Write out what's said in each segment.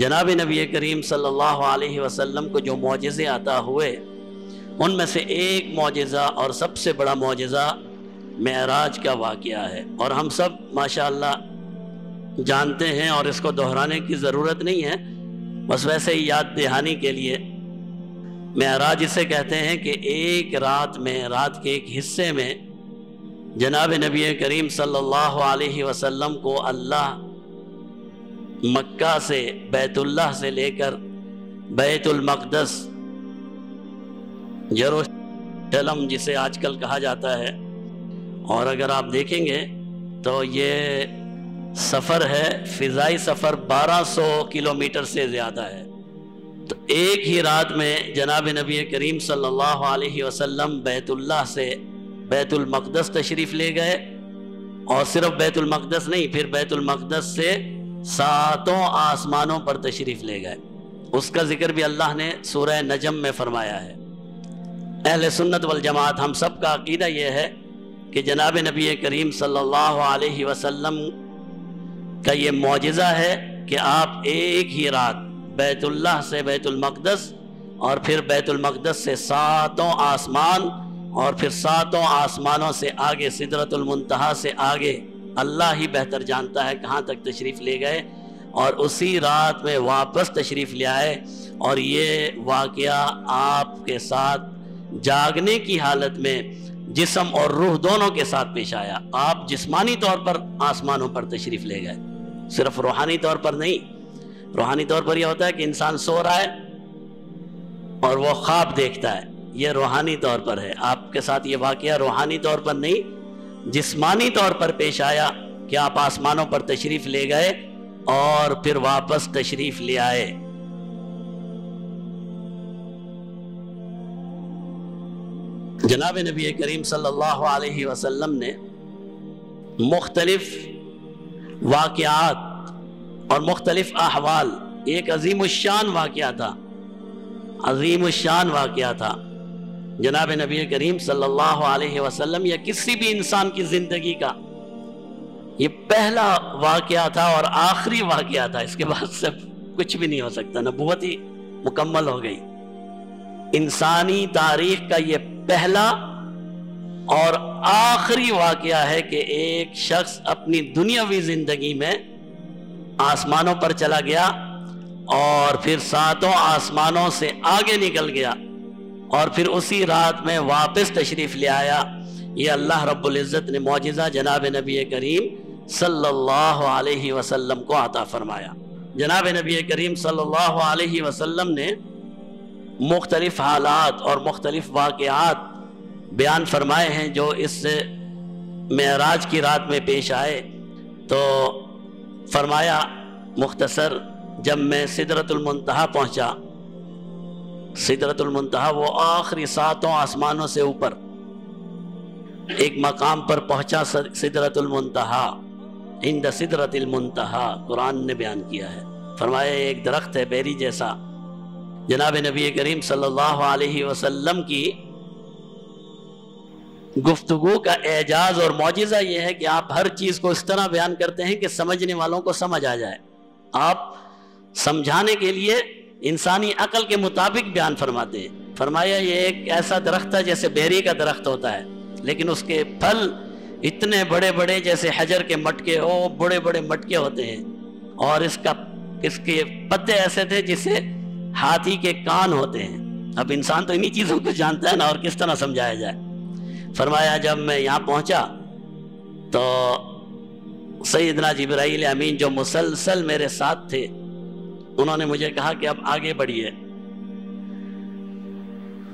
جناب نبی کریم صلی اللہ علیہ وسلم کو جو معجزے عطا ہوئے ان میں سے ایک معجزہ اور سب سے بڑا معجزہ معراج کا واقعہ ہے، اور ہم سب ماشاءاللہ جانتے ہیں اور اس کو دہرانے کی ضرورت نہیں ہے، بس ویسے ہی یاد دہانی کے لیے۔ معراج اسے کہتے ہیں کہ ایک رات میں، رات کے ایک حصے میں جناب نبی کریم صلی اللہ علیہ وسلم کو اللہ مکہ سے، بیت اللہ سے لے کر بیت المقدس، یروشلم جسے آج کل کہا جاتا ہے، اور اگر آپ دیکھیں گے تو یہ سفر ہے، فضائی سفر 1200 کلومیٹر سے زیادہ ہے۔ تو ایک ہی رات میں جناب نبی کریم صلی اللہ علیہ وسلم بیت اللہ سے بیت المقدس تشریف لے گئے، اور صرف بیت المقدس نہیں، پھر بیت المقدس سے 7 آسمانوں پر تشریف لے گئے۔ اس کا ذکر بھی اللہ نے سورہ نجم میں فرمایا ہے۔ اہل سنت والجماعت ہم سب کا عقیدہ یہ ہے کہ جناب نبی کریم صلی اللہ علیہ وسلم کا یہ معجزہ ہے کہ آپ ایک ہی رات بیت اللہ سے بیت المقدس، اور پھر بیت المقدس سے 7 آسمان، اور پھر 7 آسمانوں سے آگے سدرۃ المنتہا سے آگے، اللہ ہی بہتر جانتا ہے کہاں تک تشریف لے گئے، اور اسی رات میں واپس تشریف لے آئے۔ اور یہ واقعہ آپ کے ساتھ جاگنے کی حالت میں جسم اور روح دونوں کے ساتھ پیش آیا۔ آپ جسمانی طور پر آسمانوں پر تشریف لے گئے، صرف روحانی طور پر نہیں۔ روحانی طور پر یہ ہوتا ہے کہ انسان سو رہا ہے اور وہ خواب دیکھتا ہے، یہ روحانی طور پر ہے۔ آپ کے ساتھ یہ واقعہ روحانی طور پر نہیں، جسمانی طور پر پیش آیا کہ آپ آسمانوں پر تشریف لے گئے اور پھر واپس تشریف لے آئے۔ جناب نبی کریم صلی اللہ علیہ وسلم نے مختلف واقعات اور مختلف احوال، ایک عظیم الشان واقعہ تھا، عظیم الشان واقعہ تھا جناب نبی کریم صلی اللہ علیہ وسلم یا کسی بھی انسان کی زندگی کا یہ پہلا واقعہ تھا اور آخری واقعہ تھا۔ اس کے بعد سے کچھ بھی نہیں ہو سکتا، نبوت ہی مکمل ہو گئی۔ انسانی تاریخ کا یہ پہلا اور آخری واقعہ ہے کہ ایک شخص اپنی دنیاوی زندگی میں آسمانوں پر چلا گیا اور پھر 7 آسمانوں سے آگے نکل گیا، اور پھر اسی رات میں واپس تشریف لے آیا۔ یہ اللہ رب العزت نے معجزہ جناب نبی کریم صلی اللہ علیہ وسلم کو عطا فرمایا۔ جناب نبی کریم صلی اللہ علیہ وسلم نے مختلف حالات اور مختلف واقعات بیان فرمائے ہیں جو اس معراج کی رات میں پیش آئے۔ تو فرمایا مختصر، جب میں سدرۃ المنتہا پہنچا، سدرۃ المنتہا وہ آخری 7 آسمانوں سے اوپر ایک مقام پر پہنچا، سدرۃ المنتہا، عند سدرۃ المنتہا قرآن نے بیان کیا ہے۔ فرمایا ایک درخت ہے بیری جیسا۔ جناب نبی کریم صلی اللہ علیہ وسلم کی گفتگو کا اعجاز اور معجزہ یہ ہے کہ آپ ہر چیز کو اس طرح بیان کرتے ہیں کہ سمجھنے والوں کو سمجھ آ جائے۔ آپ سمجھانے کے لیے انسانی عقل کے مطابق بیان فرماتے ہیں۔ فرمایا یہ ایک ایسا درخت ہے جیسے بیری کا درخت ہوتا ہے، لیکن اس کے پھل اتنے بڑے بڑے جیسے حجر کے مٹکے ہو، بڑے بڑے مٹکے ہوتے ہیں، اور اس کے پتے ایسے تھے جسے ہاتھی کے کان ہوتے ہیں۔ اب انسان تو انہی چیزوں کو جانتا ہے نا، اور کس طرح سمجھایا جائے۔ فرمایا جب میں یہاں پہنچا تو سیدنا جبرائیل امین جو مسلسل میرے ساتھ تھے، انہوں نے مجھے کہا کہ اب آگے بڑھیے۔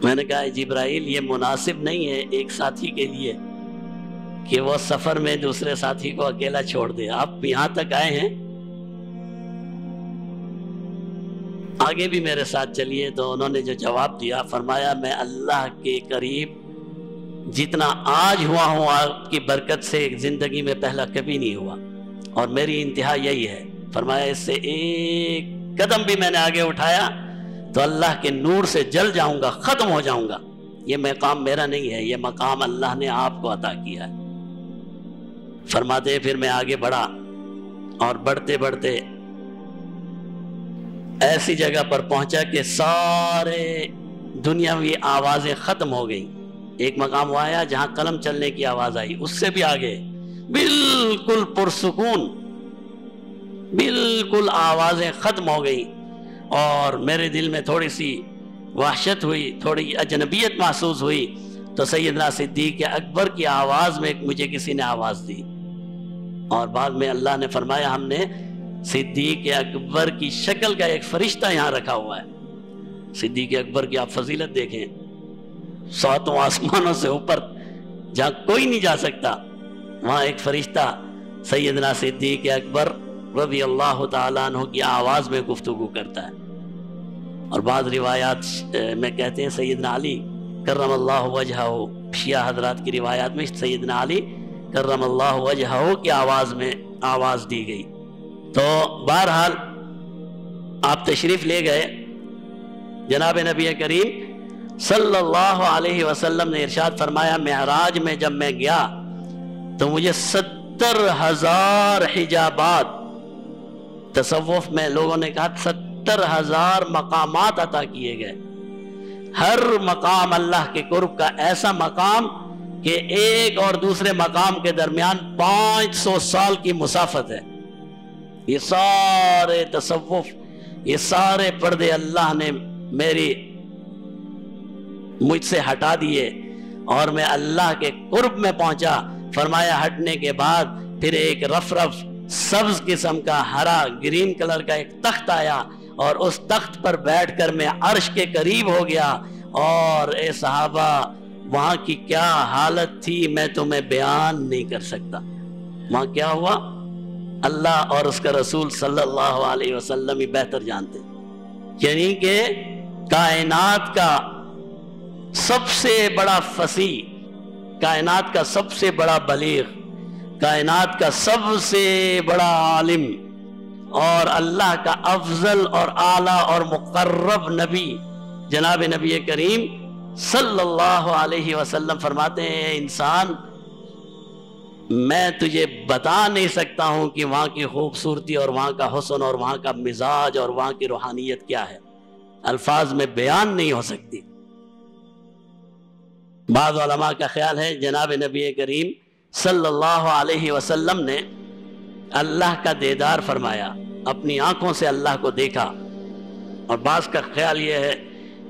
میں نے کہا جبرائیل یہ مناسب نہیں ہے ایک ساتھی کے لیے کہ وہ سفر میں دوسرے ساتھی کو اکیلا چھوڑ دے، آپ یہاں تک آئے ہیں، آگے بھی میرے ساتھ چلیے۔ تو انہوں نے جو جواب دیا، فرمایا میں اللہ کے قریب جتنا آج ہوا ہوں آپ کی برکت سے زندگی میں پہلا کبھی نہیں ہوا، اور میری انتہا یہی ہے۔ فرمایا اس سے ایک قدم بھی میں نے آگے اٹھایا تو اللہ کے نور سے جل جاؤں گا، ختم ہو جاؤں گا۔ یہ مقام میرا نہیں ہے، یہ مقام اللہ نے آپ کو عطا کیا ہے۔ فرماتے پھر میں آگے بڑھا، اور بڑھتے بڑھتے ایسی جگہ پر پہنچا کہ سارے دنیاوی آوازیں ختم ہو گئیں. ایک مقام وہ آیا جہاں قلم چلنے کی آواز آئی، اس سے بھی آگے بالکل پرسکون، بالکل آوازیں ختم ہو گئیں. اور میرے دل میں تھوڑی سی وحشت ہوئی، تھوڑی اجنبیت محسوس ہوئی. تو سیدنا صدیق اکبر کی آواز میں مجھے کسی نے آواز دی، اور بعد میں اللہ نے فرمایا ہم نے صدیق اکبر کی شکل کا ایک فرشتہ یہاں رکھا ہوا ہے. صدیق اکبر کی آپ فضیلت دیکھیں، 7 آسمانوں سے اوپر جہاں کوئی نہیں جا سکتا، وہاں ایک فرشتہ سیدنا صدیق اکبر رضی اللہ تعالیٰ عنہ کی آواز میں گفتگو کرتا ہے. اور بعض روایات میں کہتے ہیں سیدنا علی کرم اللہ وجہہ، شیعہ حضرات کی روایات میں سیدنا علی کرم اللہ وجہہ کی آواز میں آواز دی گئی. تو بہرحال آپ تشریف لے گئے. جناب نبی کریم صلی اللہ علیہ وسلم نے ارشاد فرمایا معراج میں جب میں گیا تو مجھے 70,000 حجابات، تصوف میں لوگوں نے کہا 70,000 مقامات عطا کیے گئے. ہر مقام اللہ کے قرب کا ایسا مقام کہ ایک اور دوسرے مقام کے درمیان 500 سال کی مسافت ہے. یہ سارے تصوف، یہ سارے پردے اللہ نے مجھ سے ہٹا دیے اور میں اللہ کے قرب میں پہنچا. فرمایا ہٹنے کے بعد پھر ایک رف سبز قسم کا ہرا گرین کلر کا ایک تخت آیا، اور اس تخت پر بیٹھ کر میں عرش کے قریب ہو گیا. اور اے صحابہ وہاں کی کیا حالت تھی میں تمہیں بیان نہیں کر سکتا. وہاں کیا ہوا اللہ اور اس کا رسول صلی اللہ علیہ وسلم ہی بہتر جانتے. یعنی کہ کائنات کا سب سے بڑا فصیح، کائنات کا سب سے بڑا بلیغ، کائنات کا سب سے بڑا عالم اور اللہ کا افضل اور اعلیٰ اور مقرب نبی جناب نبی کریم صلی اللہ علیہ وسلم فرماتے ہیں انسان میں تجھے بتا نہیں سکتا ہوں کہ وہاں کی خوبصورتی اور وہاں کا حسن اور وہاں کا مزاج اور وہاں کی روحانیت کیا ہے، الفاظ میں بیان نہیں ہو سکتی. بعض علماء کا خیال ہے جناب نبی کریم صلی اللہ علیہ وسلم نے اللہ کا دیدار فرمایا، اپنی آنکھوں سے اللہ کو دیکھا. اور بعض کا خیال یہ ہے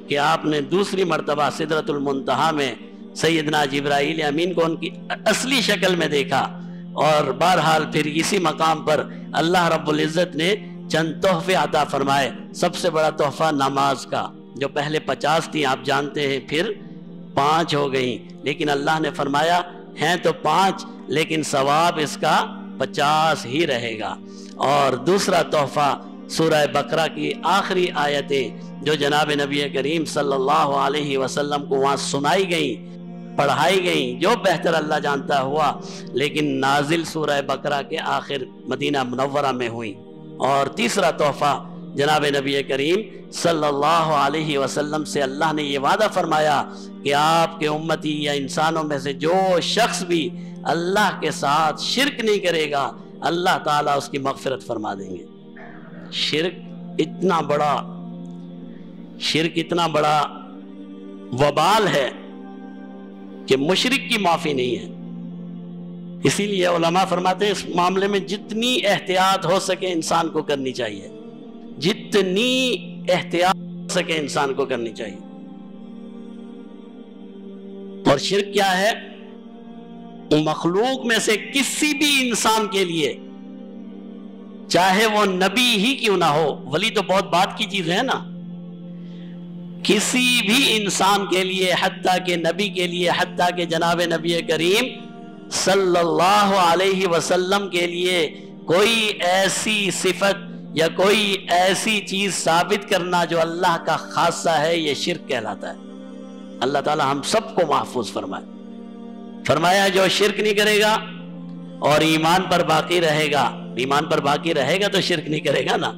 کہ آپ نے دوسری مرتبہ سدرۃ المنتہا میں سیدنا جبرائیل امین کو ان کی اصلی شکل میں دیکھا. اور بہرحال پھر اسی مقام پر اللہ رب العزت نے چند تحفے عطا فرمائے. سب سے بڑا تحفہ نماز کا، جو پہلے 50 تھی آپ جانتے ہیں پھر 5 ہو گئیں، لیکن اللہ نے فرمایا ہیں تو 5 لیکن ثواب اس کا 50 ہی رہے گا. اور دوسرا تحفہ سورہ بقرہ کی آخری آیتیں جو جناب نبی کریم صلی اللہ علیہ وسلم کو وہاں سنائی گئیں، پڑھائی گئیں، جو بہتر اللہ جانتا ہوا، لیکن نازل سورہ بقرہ کے آخر مدینہ منورہ میں ہوئی. اور تیسرا تحفہ جناب نبی کریم صلی اللہ علیہ وسلم سے اللہ نے یہ وعدہ فرمایا کہ آپ کے امتی یا انسانوں میں سے جو شخص بھی اللہ کے ساتھ شرک نہیں کرے گا اللہ تعالیٰ اس کی مغفرت فرما دیں گے. شرک اتنا بڑا وبال ہے کہ مشرک کی معافی نہیں ہے. اسی لیے علماء فرماتے ہیں اس معاملے میں جتنی احتیاط ہو سکے انسان کو کرنی چاہیے، جتنی احتیاط ہو سکے انسان کو کرنی چاہیے. اور شرک کیا ہے؟ مخلوق میں سے کسی بھی انسان کے لیے، چاہے وہ نبی ہی کیوں نہ ہو، ولی تو بہت بات کی چیز ہے نا، کسی بھی انسان کے لیے، حتیٰ کہ نبی کے لیے، حتیٰ کہ جناب نبی کریم صلی اللہ علیہ وسلم کے لیے کوئی ایسی صفت یا کوئی ایسی چیز ثابت کرنا جو اللہ کا خاصہ ہے، یہ شرک کہلاتا ہے. اللہ تعالی ہم سب کو محفوظ فرمائے. فرمایا جو شرک نہیں کرے گا اور ایمان پر باقی رہے گا، ایمان پر باقی رہے گا تو شرک نہیں کرے گا نا،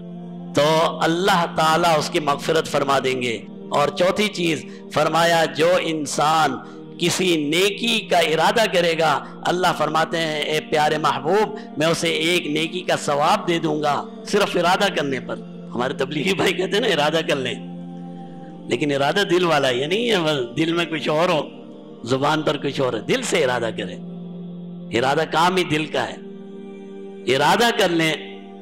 تو اللہ تعالیٰ اس کی مغفرت فرما دیں گے. اور چوتھی چیز فرمایا جو انسان کسی نیکی کا ارادہ کرے گا اللہ فرماتے ہیں اے پیارے محبوب میں اسے ایک نیکی کا ثواب دے دوں گا صرف ارادہ کرنے پر. ہمارے تبلیغی بھائی کہتے ہیں نا ارادہ کر لیں، لیکن ارادہ دل والا یہ نہیں ہے بس دل میں کچھ اور ہو زبان پر کچھ اور ہے، دل سے ارادہ کریں، ارادہ کام ہی دل کا ہے۔ ارادہ کر لیں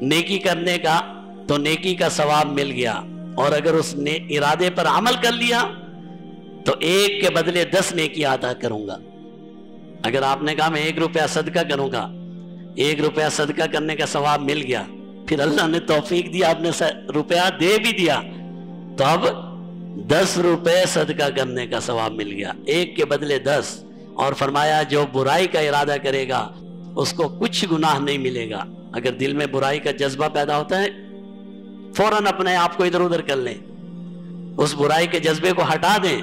نیکی کرنے کا تو نیکی کا ثواب مل گیا، اور اگر اس نے ارادے پر عمل کر لیا تو 1 کے بدلے 10 نیکی عطا کروں گا۔ اگر آپ نے کہا میں 1 روپیہ صدقہ کروں گا، 1 روپیہ صدقہ کرنے کا ثواب مل گیا، پھر اللہ نے توفیق دیا آپ نے روپیہ دے بھی دیا، تو اب 10 روپے صدقہ کرنے کا ثواب مل گیا، 1 کے بدلے 10۔ اور فرمایا جو برائی کا ارادہ کرے گا اس کو کچھ گناہ نہیں ملے گا۔ اگر دل میں برائی کا جذبہ پیدا ہوتا ہے فوراً اپنے آپ کو ادھر ادھر کر لیں، اس برائی کے جذبے کو ہٹا دیں۔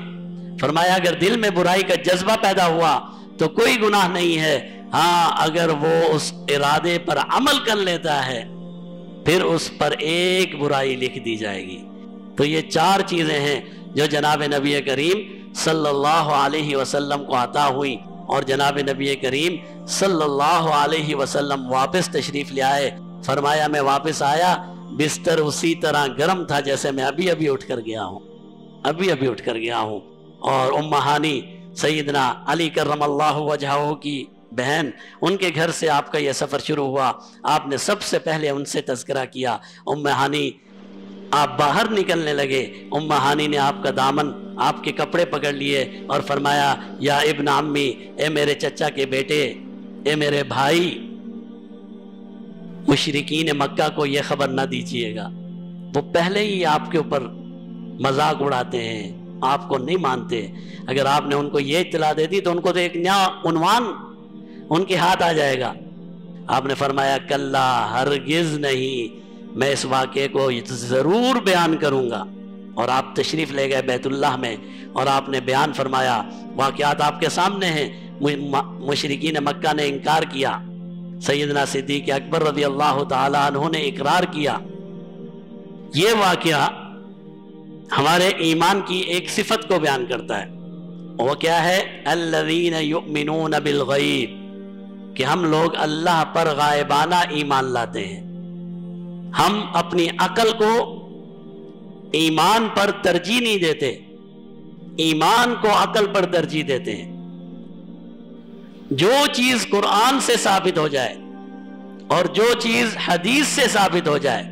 فرمایا اگر دل میں برائی کا جذبہ پیدا ہوا تو کوئی گناہ نہیں ہے، ہاں اگر وہ اس ارادے پر عمل کر لیتا ہے پھر اس پر 1 برائی لکھ دی جائے گی۔ تو یہ 4 چیزیں ہیں جو جناب نبی کریم صلی اللہ علیہ وسلم کو عطا ہوئی، اور جناب نبی کریم صلی اللہ علیہ وسلم واپس تشریف لے آئے۔ فرمایا میں واپس آیا بستر اسی طرح گرم تھا جیسے میں ابھی اٹھ کر گیا ہوں، اور ام ہانی سیدنا علی کرم اللہ وجہہ کی بہن، ان کے گھر سے آپ کا یہ سفر شروع ہوا۔ آپ نے سب سے پہلے ان سے تذکرہ کیا۔ ام ہانی آپ باہر نکلنے لگے، ام ہانی نے آپ کا دامن، آپ کے کپڑے پکڑ لیے اور فرمایا یا ابن عمی، اے میرے چچا کے بیٹے، اے میرے بھائی، مشرکین مکہ کو یہ خبر نہ دیجیے گا، وہ پہلے ہی آپ کے اوپر مذاق اڑاتے ہیں، آپ کو نہیں مانتے۔ اگر آپ نے ان کو یہ اطلاع دے دی تو ان کو تو ایک نیا عنوان ان کے ہاتھ آ جائے گا۔ آپ نے فرمایا کلا، ہرگز نہیں، میں اس واقعے کو ضرور بیان کروں گا۔ اور آپ تشریف لے گئے بیت اللہ میں اور آپ نے بیان فرمایا، واقعات آپ کے سامنے ہیں۔ مشرکین مکہ نے انکار کیا، سیدنا صدیق اکبر رضی اللہ تعالی عنہ نے اقرار کیا۔ یہ واقعہ ہمارے ایمان کی ایک صفت کو بیان کرتا ہے، وہ کیا ہے؟ الذین یؤمنون بالغیب، کہ ہم لوگ اللہ پر غائبانہ ایمان لاتے ہیں۔ ہم اپنی عقل کو ایمان پر ترجیح نہیں دیتے، ایمان کو عقل پر ترجیح دیتے ہیں۔ جو چیز قرآن سے ثابت ہو جائے اور جو چیز حدیث سے ثابت ہو جائے،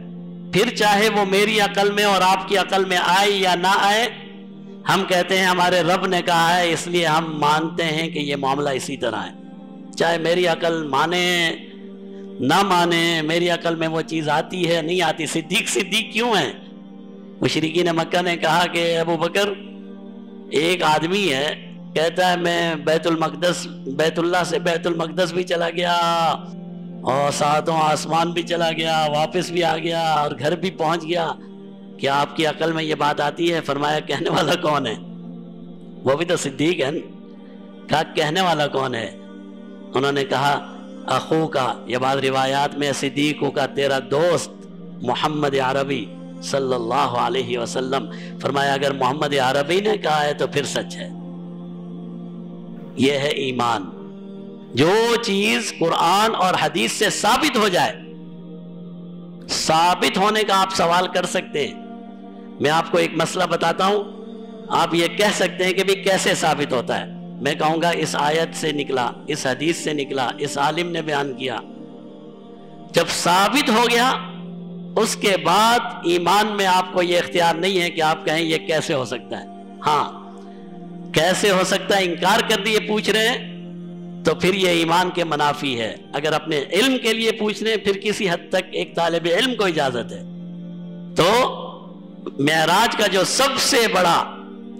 پھر چاہے وہ میری عقل میں اور آپ کی عقل میں آئے یا نہ آئے، ہم کہتے ہیں ہمارے رب نے کہا ہے اس لیے ہم مانتے ہیں کہ یہ معاملہ اسی طرح ہے۔ چاہے میری عقل مانے نہ مانے، میری عقل میں وہ چیز آتی ہے نہیں آتی۔ صدیق کیوں ہیں؟ مشرکین مکہ نے کہا کہ ابو بکر ایک آدمی ہے، کہتا ہے میں بیت اللہ سے بیت المقدس بھی چلا گیا اور 7 آسمان بھی چلا گیا، واپس بھی آ گیا اور گھر بھی پہنچ گیا، کیا آپ کی عقل میں یہ بات آتی ہے؟ فرمایا کہنے والا کون ہے؟ وہ بھی تو صدیق ہے۔ کہا کہنے والا کون ہے؟ انہوں نے کہا اخو کا، یا بعض روایات میں صدیق کا تیرا دوست محمد عربی صلی اللہ علیہ وسلم۔ فرمایا اگر محمد عربی نے کہا ہے تو پھر سچ ہے۔ یہ ہے ایمان، جو چیز قرآن اور حدیث سے ثابت ہو جائے۔ ثابت ہونے کا آپ سوال کر سکتے ہیں، میں آپ کو ایک مسئلہ بتاتا ہوں، آپ یہ کہہ سکتے ہیں کہ بھی کیسے ثابت ہوتا ہے؟ میں کہوں گا اس آیت سے نکلا، اس حدیث سے نکلا، اس عالم نے بیان کیا۔ جب ثابت ہو گیا اس کے بعد ایمان میں آپ کو یہ اختیار نہیں ہے کہ آپ کہیں یہ کیسے ہو سکتا ہے۔ ہاں کیسے ہو سکتا ہے انکار کر دیے پوچھ رہے ہیں تو پھر یہ ایمان کے منافی ہے۔ اگر اپنے علم کے لیے پوچھ رہے ہیں پھر کسی حد تک ایک طالب علم کو اجازت ہے۔ تو معراج کا جو سب سے بڑا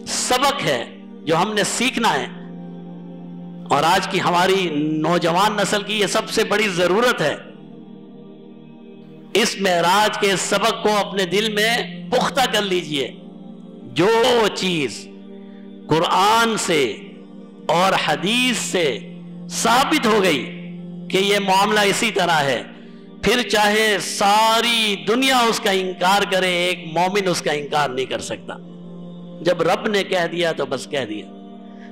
سبق ہے جو ہم نے سیکھنا ہے، اور آج کی ہماری نوجوان نسل کی یہ سب سے بڑی ضرورت ہے، اس معراج کے سبق کو اپنے دل میں پختہ کر لیجئے۔ جو چیز قرآن سے اور حدیث سے ثابت ہو گئی کہ یہ معاملہ اسی طرح ہے، پھر چاہے ساری دنیا اس کا انکار کرے، ایک مومن اس کا انکار نہیں کر سکتا۔ جب رب نے کہہ دیا تو بس کہہ دیا۔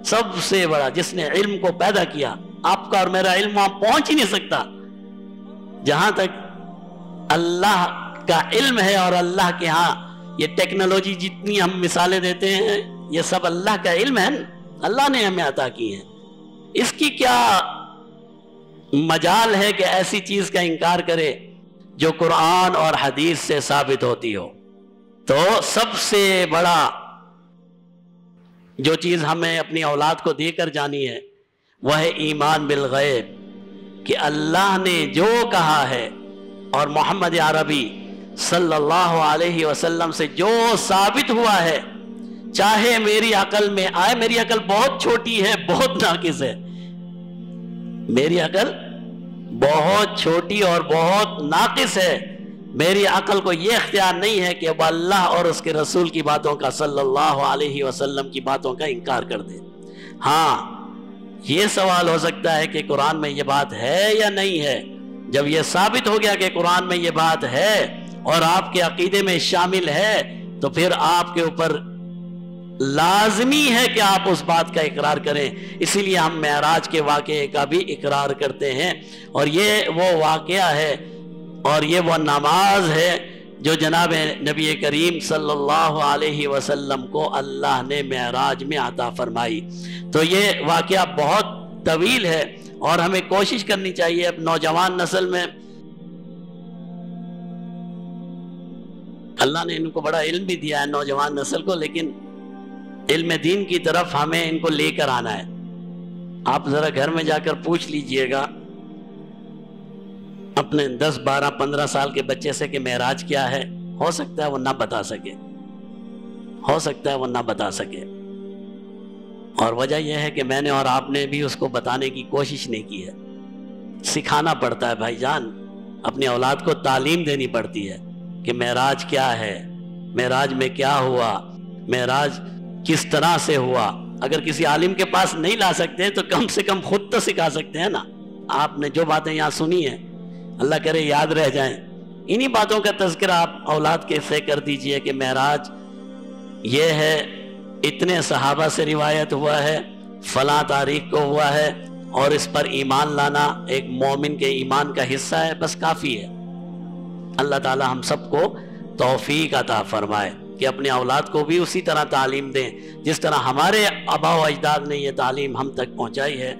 سب سے بڑا جس نے علم کو پیدا کیا، آپ کا اور میرا علم وہاں پہنچ ہی نہیں سکتا جہاں تک اللہ کا علم ہے، اور اللہ کے ہاں یہ ٹیکنالوجی جتنی ہم مثالیں دیتے ہیں یہ سب اللہ کا علم ہے، اللہ نے ہمیں عطا کی ہے. اس کی کیا مجال ہے کہ ایسی چیز کا انکار کرے جو قرآن اور حدیث سے ثابت ہوتی ہو؟ تو سب سے بڑا جو چیز ہمیں اپنی اولاد کو دے کر جانی ہے وہ ہے ایمان بالغیب، کہ اللہ نے جو کہا ہے اور محمد عربی صلی اللہ علیہ وسلم سے جو ثابت ہوا ہے، چاہے میری عقل میں آئے. میری عقل بہت چھوٹی ہے، بہت ناقص ہے، میری عقل بہت چھوٹی اور بہت ناقص ہے. میری عقل کو یہ اختیار نہیں ہے کہ وہ اللہ اور اس کے رسول کی باتوں کا، صلی اللہ علیہ وسلم کی باتوں کا انکار کر دے. ہاں یہ سوال ہو سکتا ہے کہ قرآن میں یہ بات ہے یا نہیں ہے. جب یہ ثابت ہو گیا کہ قرآن میں یہ بات ہے اور آپ کے عقیدے میں شامل ہے تو پھر آپ کے اوپر لازمی ہے کہ آپ اس بات کا اقرار کریں. اسی لیے ہم معراج کے واقعے کا بھی اقرار کرتے ہیں، اور یہ وہ واقعہ ہے اور یہ وہ نماز ہے جو جناب نبی کریم صلی اللہ علیہ وسلم کو اللہ نے معراج میں عطا فرمائی. تو یہ واقعہ بہت طویل ہے اور ہمیں کوشش کرنی چاہیے اب نوجوان نسل میں. اللہ نے ان کو بڑا علم بھی دیا ہے نوجوان نسل کو، لیکن علم دین کی طرف ہمیں ان کو لے کر آنا ہے. آپ ذرا گھر میں جا کر پوچھ لیجئے گا اپنے 10 12 15 سال کے بچے سے کہ معراج کیا ہے، ہو سکتا ہے وہ نہ بتا سکے، ہو سکتا ہے وہ نہ بتا سکے. اور وجہ یہ ہے کہ میں نے اور آپ نے بھی اس کو بتانے کی کوشش نہیں کی ہے. سکھانا پڑتا ہے بھائی جان، اپنی اولاد کو تعلیم دینی پڑتی ہے کہ معراج کیا ہے، معراج میں کیا ہوا، معراج کس طرح سے ہوا. اگر کسی عالم کے پاس نہیں لا سکتے تو کم سے کم خود تو سکھا سکتے ہیں نا. آپ نے جو باتیں یہاں سنی ہیں اللہ کرے یاد رہ جائیں، انہی باتوں کا تذکرہ آپ اولاد کے سے کر دیجئے کہ معراج یہ ہے، اتنے صحابہ سے روایت ہوا ہے، فلاں تاریخ کو ہوا ہے، اور اس پر ایمان لانا ایک مومن کے ایمان کا حصہ ہے، بس کافی ہے. اللہ تعالی ہم سب کو توفیق عطا فرمائے کہ اپنے اولاد کو بھی اسی طرح تعلیم دیں جس طرح ہمارے آبا و اجداد نے یہ تعلیم ہم تک پہنچائی ہے.